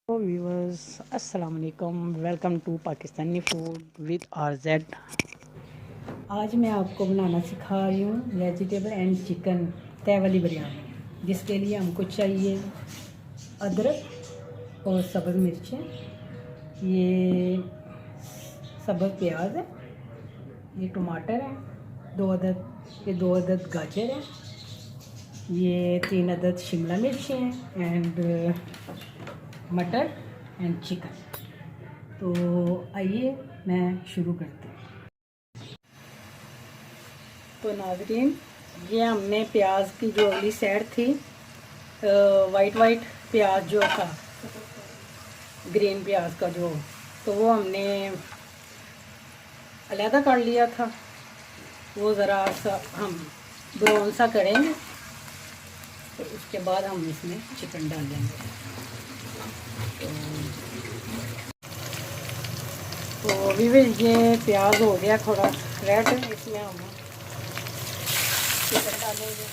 तो व्यूअर्स अस्सलाम वालेकुम, welcome to Pakistani food with RZ. आज मैं आपको बनाना सिखा रही हूँ वेजिटेबल एंड चिकन तय वाली बिरयानी। जिसके लिए हमको चाहिए अदरक और सब्ज़ मिर्चें, ये सब्ज़ प्याज है, ये टमाटर है, दो अदद गाजर है, ये 3 अदद शिमला मिर्च हैं एंड मटर एंड चिकन। तो आइए मैं शुरू करती हूँ। तो नाज़रीन, ये हमने प्याज की जो अगली साइड थी, वाइट प्याज जो था, ग्रीन प्याज का जो, तो वो हमने अलहदा कर लिया था। वो ज़रा सा हम ब्राउन सा करेंगे, तो उसके बाद हम इसमें चिकन डाल देंगे। तो अभी भी ये प्याज हो गया थोड़ा रेड, इसमें हम चिकन डालेंगे।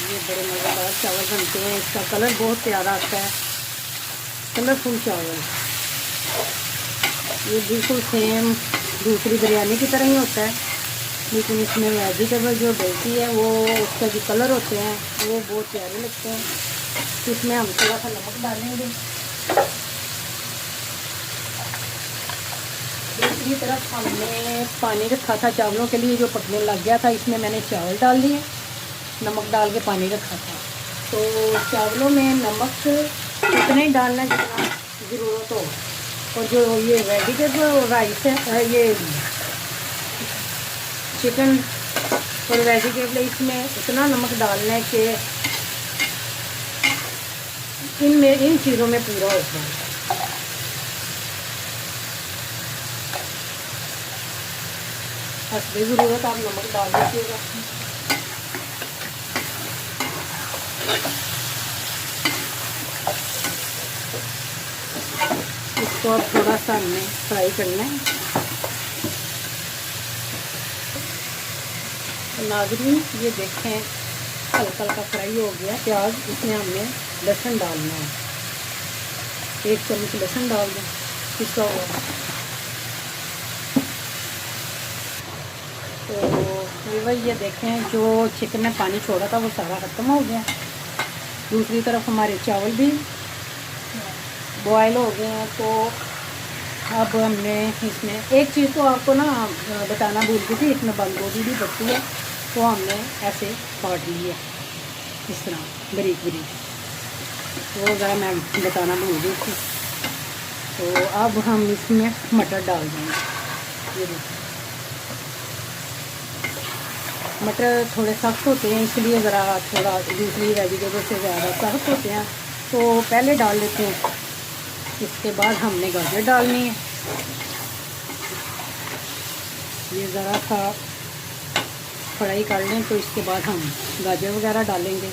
ये बड़े मज़ेदार चावल बनते हैं, इसका कलर बहुत प्यारा आता है, कलरफुल चावल। ये बिल्कुल सेम दूसरी बिरयानी की तरह ही होता है, लेकिन इसमें वेजिटेबल जो डलती है वो उसका जो कलर होते हैं वो बहुत प्यारे लगते हैं। इसमें हम थोड़ा सा नमक डालेंगे। दूसरी तरफ हमने पानी रखा था चावलों के लिए, जो पकने लग गया था, इसमें मैंने चावल डाल दिए, नमक डाल के पानी रखा था। तो चावलों में नमक उतना ही डालना है जितना ज़रूरत हो, और जो ये वेजिटेबल राइस है, ये चिकन और वेजिटेबल, इसमें इतना नमक डालना है कि इन चीज़ों में पूरा होता है। हसबे ज़रूरत आप नमक डाल दीजिएगा। इसको अब थोड़ा सा हमने फ्राई करना है। नाज़रीन, ये देखें हल्का हल्का फ्राई हो गया प्याज। इसमें हमने लहसुन डालना है, 1 चम्मच लहसुन डाल दें पिसा हुआ। तो ये देखें जो चिकन में पानी छोड़ा था वो सारा ख़त्म हो गया। दूसरी तरफ हमारे चावल भी बॉयल हो गए हैं। तो अब हमने इसमें एक चीज़ तो आपको ना बताना भूल गई थी, इसमें बंद गोभी भी पड़ती है, तो हमने ऐसे काट ली है इस तरह बारीक, वो ज़रा मैं बताना भूल गई थी। तो अब हम इसमें मटर डाल देंगे। ये देखिए, मटर थोड़े सख्त होते हैं, इसलिए ज़रा थोड़ा दूसरी वेजिटेबल से ज़्यादा सख्त होते हैं, तो पहले डाल लेते हैं। इसके बाद हमने गाजर डालनी है। ये ज़रा सा फ्राई कर लें, तो इसके बाद हम गाजर वगैरह डालेंगे।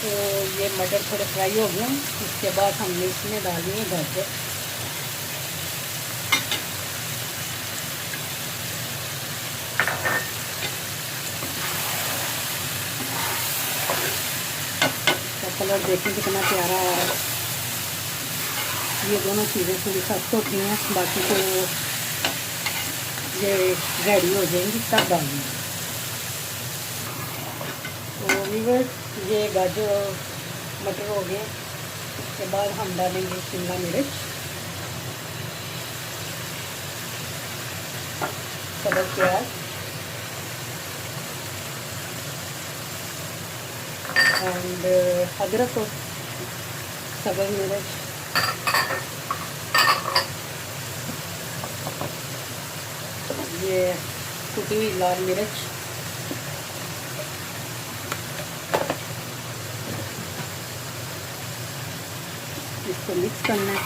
तो ये मटर थोड़े फ्राई हो गए, इसके बाद हमने इसमें डालनी है गाजर। तो कलर देखें कितना प्यारा आ रहा है। ये दोनों चीज़ें थोड़ी सख्त होती हैं, बाकी तो ये रेडी हो जाएंगी तब डालूँगी। तो व्यूअर्स, ये गाजर और मटर हो गए। इसके बाद हम डालेंगे शिमला मिर्च, सब्ज़ प्याज एंड अदरक और सब्ज़ मिर्च, ये कुटी हुई लाल मिर्च, इसको मिक्स करना है।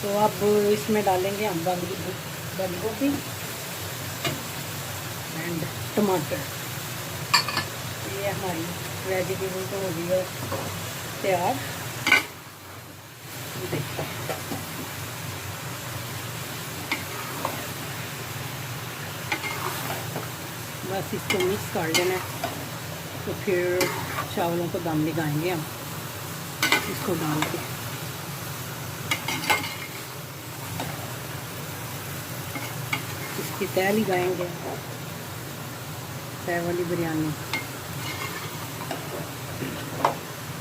तो अब इसमें डालेंगे हम बंद गोभी एंड टमाटर। ये हमारी वेजिटेबल तो हो गई है तैयार। देखिए बस इसको मिक्स कर लेना है, तो फिर चावलों को दम लगाएंगे हम इसको डाल के। इसकी तय लगाएंगे, तय वाली बिरयानी।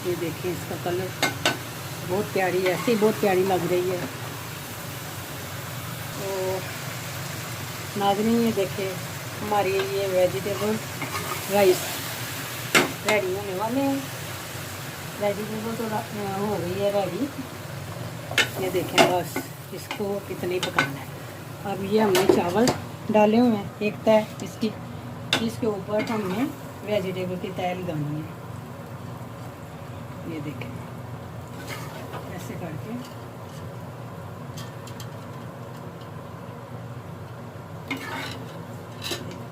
ये देखिए इसका कलर बहुत प्यारी है, ऐसे ही बहुत प्यारी लग रही है। तो नाज़रीन ये देखिए हमारी ये वेजिटेबल राइस रेडी होने वाले हैं। वेजिटेबल तो हो गई है रेडी। ये देखें बस इसको इतना ही पकाना है। अब ये हमने चावल डाले हुए हैं एक तय इसकी, इसके ऊपर हमने वेजिटेबल की तय लगानी है। ये देखें ऐसे करके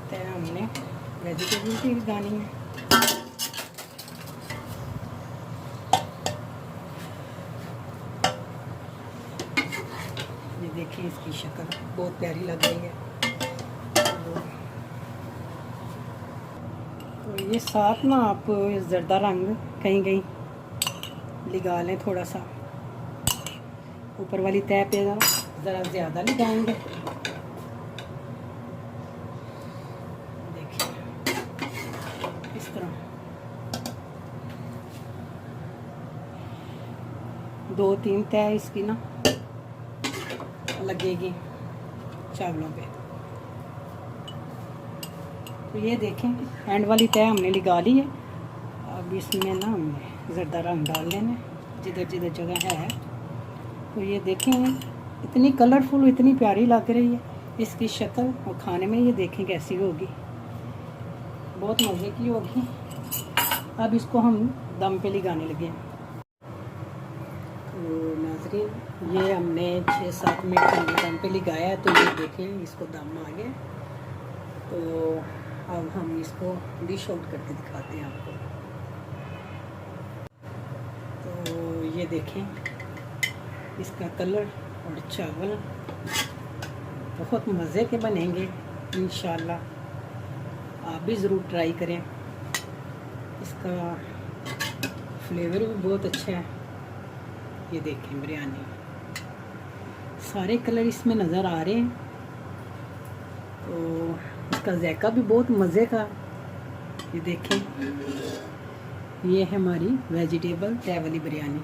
तय हमने वेजिटेबल की लगानी है। ये देखिए इसकी शक्ल बहुत प्यारी लग रही है। तो ये साथ ना आप ज़र्दा रंग कहीं कहीं लगा लें, थोड़ा सा ऊपर वाली तय पे ज़रा ज़्यादा लगाएंगे। देखिए इस तरह 2-3 तय इसकी ना लगेगी चावलों पे। तो ये देखें एंड वाली तय हमने लगा ली है। अब इसमें ना हमने ज़र्दा रंग डाल लेना जिधर जिधर जगह है। तो ये देखें इतनी कलरफुल, इतनी प्यारी लग रही है इसकी शक्ल, और खाने में ये देखें कैसी होगी, बहुत मज़े की होगी। अब इसको हम दम पे लगाने लगे हैं। तो नाज़रीन ये हमने 6-7 मिनट दम पे लगाया है। तो ये देखें इसको दम आ गया। तो अब हम इसको डिश आउट करके दिखाते हैं आपको। तो ये देखें इसका कलर और चावल बहुत मज़े के बनेंगे इंशाल्लाह। आप भी ज़रूर ट्राई करें, इसका फ्लेवर भी बहुत अच्छा है। ये देखें बिरयानी, सारे कलर इसमें नज़र आ रहे हैं। तो इसका जायका भी बहुत मज़े का। ये देखें ये है हमारी वेजिटेबल तय वाली बिरयानी।